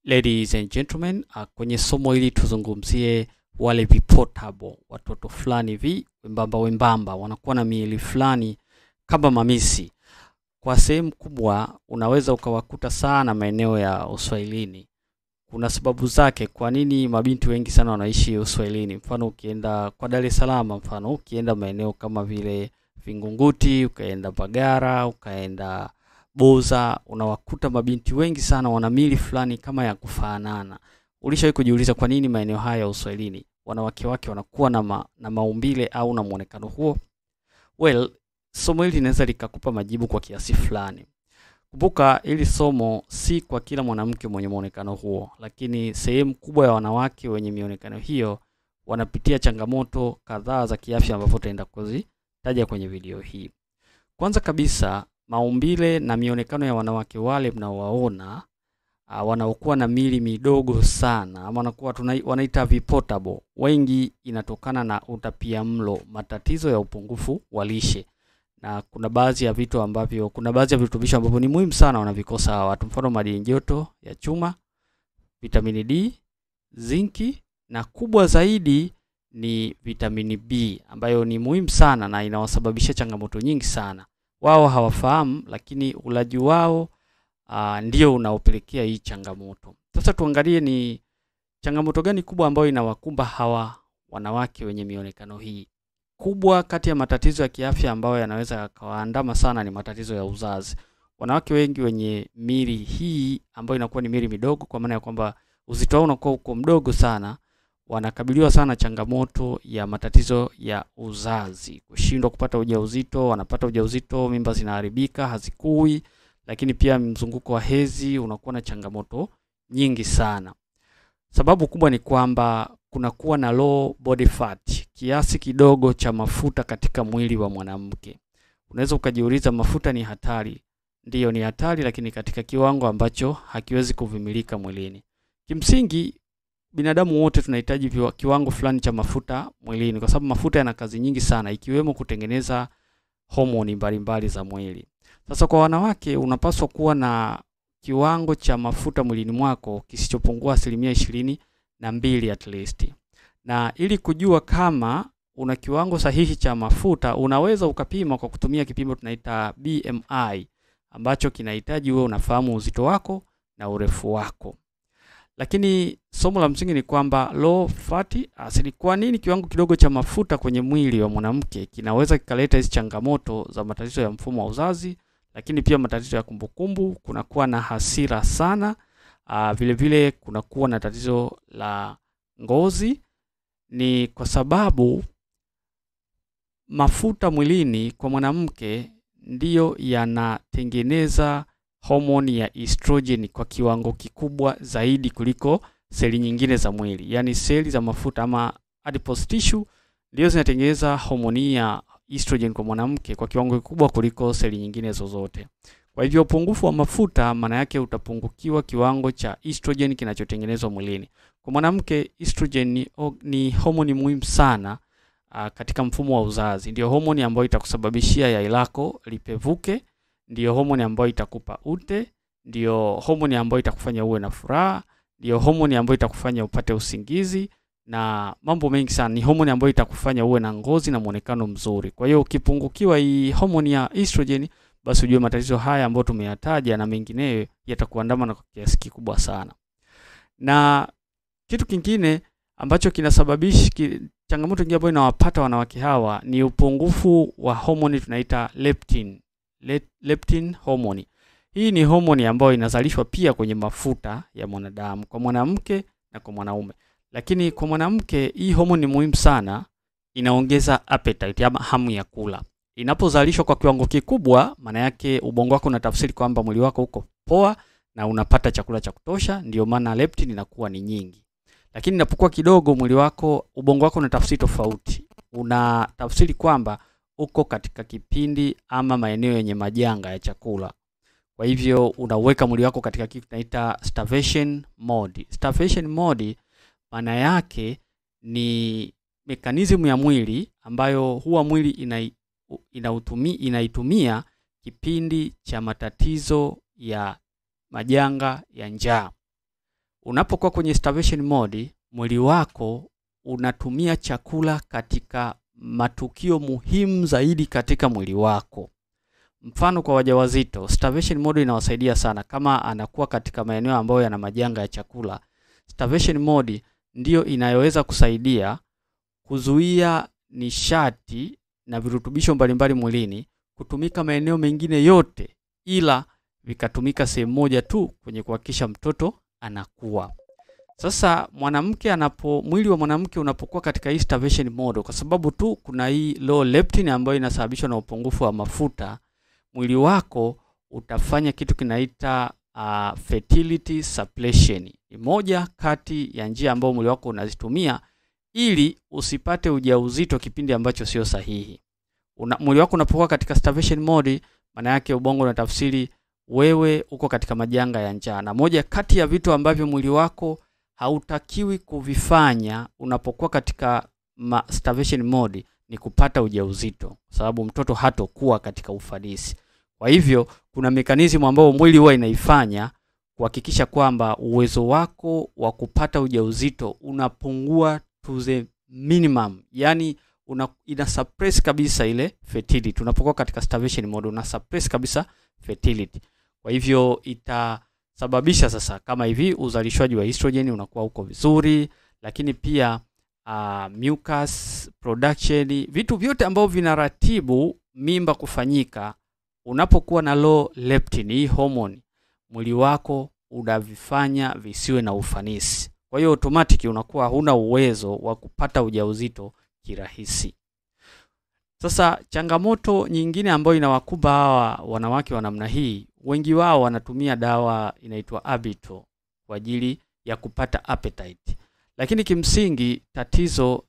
Ladies and gentlemen, kwenye somo hili tuzungumzie wale vipotable, watoto fulani hivi wembamba wanakuwa na miili fulani kama mamisi. Kwa sehemu kubwa unaweza ukawakuta sana maeneo ya Uswahilini. Kuna sababu zake kwa nini mabinti wengi sana wanaishi Uswahilini. Mfano ukienda kwa Dar es Salaam, mfano ukienda maeneo kama vile Vingunguti, ukaenda Bagara, ukaenda Boza, unawakuta mabinti wengi sana wana miili fulani kama ya kufanana. Ulishawahi kujiuliza kwa nini maeneo haya ya Uswahilini wanawake wake wanakuwa na maumbile au na muonekano huo? Well, somo hili linaweza likakupa majibu kwa kiasi fulani. Kumbuka hili somo si kwa kila mwanamke mwenye muonekano huo, lakini sehemu kubwa ya wanawake wenye mionekano hiyo wanapitia changamoto kadhaa za kiafya ambapo tutaenda kuzitaja kwenye video hii. Kwanza kabisa, maumbile na mionekano ya wanawake wale mnaowaona wanaokuwa na miili midogo sana ama wanaita vipotable, wengi inatokana na utapiamlo, matatizo ya upungufu wa lishe. Na kuna baadhi ya virutubisho ambavyo ni muhimu sana wanavikosa hawa watu. Mfano madini joto ya chuma, vitamini D, zinki, na kubwa zaidi ni vitamini B ambayo ni muhimu sana na inawasababisha changamoto nyingi sana. Wao hawafahamu, lakini ulaji wao ndio unaopelekea hii changamoto. Sasa tuangalie ni changamoto gani kubwa ambayo inawakumba hawa wanawake wenye mionekano hii. Kubwa kati ya matatizo ya kiafya ambayo yanaweza yakawaandama sana ni matatizo ya uzazi. Wanawake wengi wenye miili hii ambayo inakuwa ni miili midogo, kwa maana ya kwamba uzito wao unakuwa uko mdogo sana, wanakabiliwa sana changamoto ya matatizo ya uzazi. Kushindwa kupata ujauzito, wanapata ujauzito, mimba zinaharibika, hazikui, lakini pia mzunguko wa hedhi unakuwa na changamoto nyingi sana. Sababu kubwa ni kwamba kunakuwa na low body fat, kiasi kidogo cha mafuta katika mwili wa mwanamke. Unaweza ukajiuliza, mafuta ni hatari? Ndiyo, ni hatari, lakini katika kiwango ambacho hakiwezi kuvumilika mwilini. Kimsingi binadamu wote tunahitaji kiwango fulani cha mafuta mwilini, kwa sababu mafuta yana kazi nyingi sana, ikiwemo kutengeneza homoni mbalimbali za mwili. Sasa kwa wanawake unapaswa kuwa na kiwango cha mafuta mwilini mwako kisichopungua 22% at least. Na ili kujua kama una kiwango sahihi cha mafuta, unaweza ukapima kwa kutumia kipimo tunaita BMI, ambacho kinahitaji wewe unafahamu uzito wako na urefu wako. Lakini somo la msingi ni kwamba low fatty acid, kwa nini kiwango kidogo cha mafuta kwenye mwili wa mwanamke kinaweza kikaleta hizo changamoto za matatizo ya mfumo wa uzazi, lakini pia matatizo ya kumbukumbu, kunakuwa na hasira sana, vile vile kunakuwa na tatizo la ngozi. Ni kwa sababu mafuta mwilini kwa mwanamke ndiyo yanatengeneza homoni ya estrogen kwa kiwango kikubwa zaidi kuliko seli nyingine za mwili. Yaani seli za mafuta ama adipose tissue ndio zinatengeneza homoni ya estrogen kwa mwanamke kwa kiwango kikubwa kuliko seli nyingine zozote. Kwa hivyo upungufu wa mafuta maana yake utapungukiwa kiwango cha estrogen kinachotengenezwa mwilini. Kwa mwanamke estrogen ni homoni muhimu sana katika mfumo wa uzazi. Ndio homoni ambayo itakusababishia yai lako lipevuke, ndio homoni ambayo itakupa ute, ndio homoni ambayo itakufanya uwe na furaha, ndio homoni ambayo itakufanya upate usingizi na mambo mengi sana. Ni homoni ambayo itakufanya uwe na ngozi na muonekano mzuri. Kwa hiyo ukipungukiwa hii homoni ya estrogen, basi ujue matatizo haya ambayo tumeyataja na mengineyo yatakuandama na kwa kiasi kikubwa sana. Na kitu kingine ambacho kinasababisha changamoto nyingine ambayo inawapata wanawake hawa ni upungufu wa homoni tunaita leptin hormone. Hii ni homoni ambayo inazalishwa pia kwenye mafuta ya mwanadamu, kwa mwanamke na kwa mwanaume. Lakini kwa mwanamke hii homoni ni muhimu sana, inaongeza appetite ama hamu ya kula. Inapozalishwa kwa kiwango kikubwa, maana yake ubongo wako unatafsiri kwamba mwili wako uko poa na unapata chakula cha kutosha, ndio maana leptin inakuwa ni nyingi. Lakini inapokuwa kidogo, ubongo wako unatafsiri tofauti. Unatafsiri kwamba uko katika kipindi ama maeneo yenye majanga ya chakula. Kwa hivyo unaweka mwili wako katika kitu tunaita starvation mode. Starvation mode maana yake ni mekanizmu ya mwili ambayo huwa mwili inaitumia kipindi cha matatizo ya majanga ya njaa. Unapokuwa kwenye starvation mode, mwili wako unatumia chakula katika matukio muhimu zaidi katika mwili wako. Mfano kwa wajawazito, starvation mode inawasaidia sana kama anakuwa katika maeneo ambayo yana majanga ya chakula. Starvation mode ndio inayoweza kusaidia kuzuia nishati na virutubisho mbalimbali mwilini kutumika maeneo mengine yote, ila vikatumika sehemu moja tu kwenye kuhakikisha mtoto anakuwa. Sasa mwili wa mwanamke unapokuwa katika hii starvation mode, kwa sababu tu kuna hii low leptin ambayo inasababishwa na upungufu wa mafuta, mwili wako utafanya kitu kinaita fertility suppression. Ni moja kati ya njia ambayo mwili wako unazitumia ili usipate ujauzito kipindi ambacho sio sahihi. Mwili wako unapokuwa katika starvation mode, maana yake ubongo unatafsiri wewe uko katika majanga ya njaa. Na moja kati ya vitu ambavyo mwili wako hautakiwi kuvifanya unapokuwa katika starvation mode ni kupata ujauzito, sababu mtoto hatakuwa katika ufanisi. Kwa hivyo kuna mekanizmu ambayo mwili huwa inaifanya kuhakikisha kwamba uwezo wako wa kupata ujauzito unapungua to the minimum. Yani ina suppress kabisa ile fertility. Unapokuwa katika starvation mode una suppress kabisa fertility. Kwa hivyo itasababisha sasa kama hivi uzalishwaji wa estrogen unakuwa uko vizuri, lakini pia mucus production, vitu vyote ambavyo vinaratibu mimba kufanyika. Unapokuwa na low leptin, hii hormone, mwili wako unavifanya visiwe na ufanisi. Kwa hiyo automatic unakuwa huna uwezo wa kupata ujauzito kirahisi. Sasa changamoto nyingine ambayo inawakumba hawa wanawake wa namna hii, wengi wao wanatumia dawa inaitwa Abito kwa ajili ya kupata appetite. Lakini kimsingi tatizo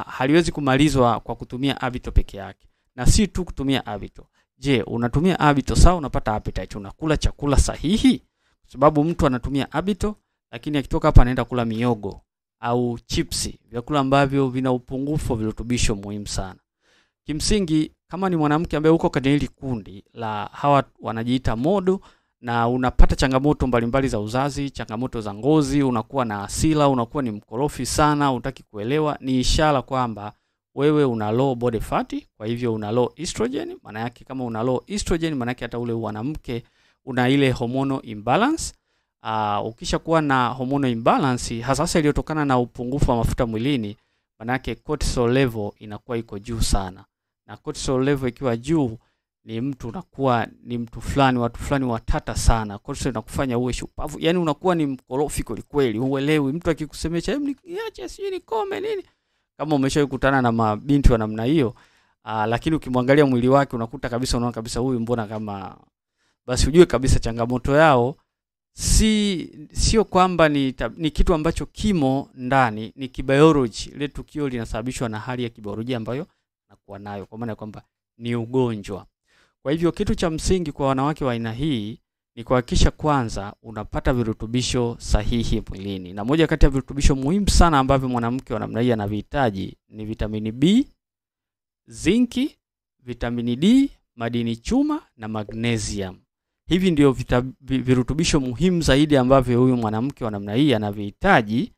haliwezi kumalizwa kwa kutumia Abito peke yake. Na si tu kutumia Abito. Je, unatumia Abito sawa unapata appetite, unakula chakula sahihi? Kwa sababu mtu anatumia Abito lakini akitoka hapa anaenda kula miogo au chipsi, vyakula ambavyo vina upungufu wa virutubisho muhimu sana. Kimsingi kama ni mwanamke ambaye uko katika hili kundi la hawa wanajiita modo na unapata changamoto mbalimbali za uzazi, changamoto za ngozi, unakuwa na hasira, unakuwa ni mkorofi sana, hutaki kuelewa, ni ishara kwamba wewe una low body fat, kwa hivyo una low estrogen. Maana yake kama una low estrogen, maana yake hata ule mwanamke una ile hormonal imbalance. Ukisha kuwa na hormonal imbalance hasa iliyotokana na upungufu wa mafuta mwilini, maana yake cortisol level inakuwa iko juu sana. Na cortisol level ikiwa juu, ni mtu unakuwa ni mtu fulani, watu fulani watata sana. Cortisol inakufanya uwe shupavu, yani unakuwa ni mkorofi kweli, huelewi. Mtu akikusemesha niache sijui nikome nini, kama umeshakutana na mabinti wa namna hiyo, lakini ukimwangalia mwili wake unakuta kabisa, unaona kabisa huyu mbona kama, basi ujue kabisa changamoto yao sio kwamba ni kitu ambacho kimo ndani, ni kibiology. Ile tukio linasababishwa na hali ya kibiolojia ambayo nakuwa nayo, kwa maana kwamba ni ugonjwa. Kwa hivyo kitu cha msingi kwa wanawake wa aina hii ni kuhakikisha kwanza unapata virutubisho sahihi mwilini. Na moja kati ya virutubisho muhimu sana ambavyo mwanamke wa namna hii anavihitaji ni vitamini B, zinki, vitamini D, madini chuma na magnesium. Hivi ndio virutubisho muhimu zaidi ambavyo huyu mwanamke wa namna hii anavihitaji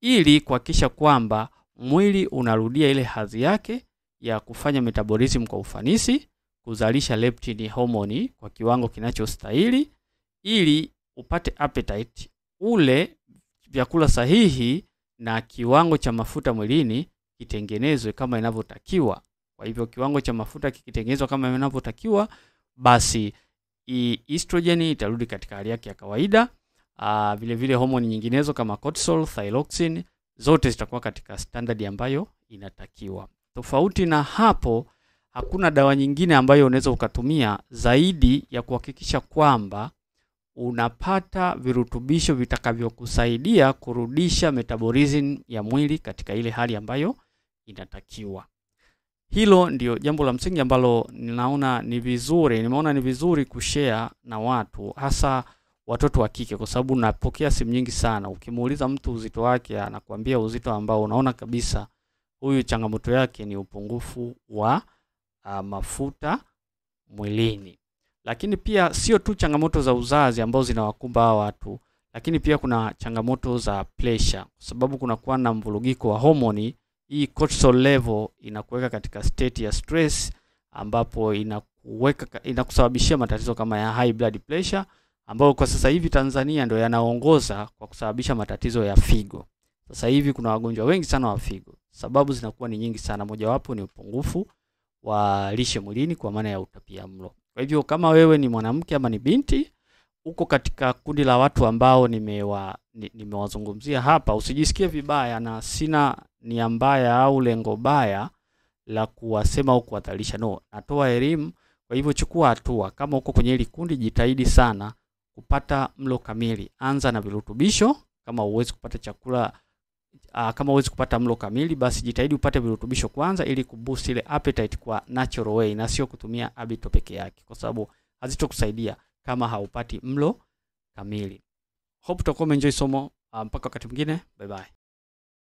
ili kuhakikisha kwamba mwili unarudia ile hadhi yake ya kufanya metabolism kwa ufanisi, kuzalisha leptin hormone kwa kiwango kinachostahili, ili upate appetite, ule vyakula sahihi na kiwango cha mafuta mwilini kitengenezwe kama inavyotakiwa. Kwa hivyo kiwango cha mafuta kikitengenezwa kama inavyotakiwa, basi estrogen itarudi katika hali yake ya kawaida. Vile vile hormone nyinginezo kama cortisol, thyroxine, zote zitakuwa katika standard ambayo inatakiwa. Tofauti na hapo, hakuna dawa nyingine ambayo unaweza ukatumia zaidi ya kuhakikisha kwamba unapata virutubisho vitakavyokusaidia kurudisha metabolism ya mwili katika ile hali ambayo inatakiwa. Hilo ndio jambo la msingi ambalo nimeona ni vizuri kushare na watu, hasa watoto wa kike, kwa sababu napokea simu nyingi sana. Ukimuuliza mtu uzito wake, anakuambia uzito ambao unaona kabisa huyu changamoto yake ni upungufu wa mafuta mwilini. Lakini pia sio tu changamoto za uzazi ambazo zinawakumba hawa watu, Lakini pia kuna changamoto za pressure, kwa sababu kuna kuwa na mvurugiko wa homoni. Hii cortisol level inakuweka katika state ya stress, ambapo inakusababishia matatizo kama ya high blood pressure, ambao kwa sasa hivi Tanzania ndio yanaongoza kwa kusababisha matatizo ya figo. Sasa hivi kuna wagonjwa wengi sana wa figo. Sababu zinakuwa ni nyingi sana, mojawapo ni upungufu wa lishe mwilini kwa maana ya utapiamlo. Kwa hivyo kama wewe ni mwanamke ama ni binti, uko katika kundi la watu ambao nimewazungumzia hapa, usijisikie vibaya, na sina nia mbaya au lengo baya la kuwasema au kuwadhalisha. No, natoa elimu. Kwa hivyo chukua hatua. Kama uko kwenye hili kundi, jitahidi sana kupata mlo kamili. Anza na virutubisho. Kama huwezi kupata chakula, kama huwezi kupata mlo kamili, basi jitahidi upate virutubisho kwanza, ili kuboost ile appetite kwa natural way, na sio kutumia habito peke yake, kwa sababu hazitokusaidia kama haupati mlo kamili. Hope utakuwa umeenjoy somo. Mpaka wakati mwingine, bye bye.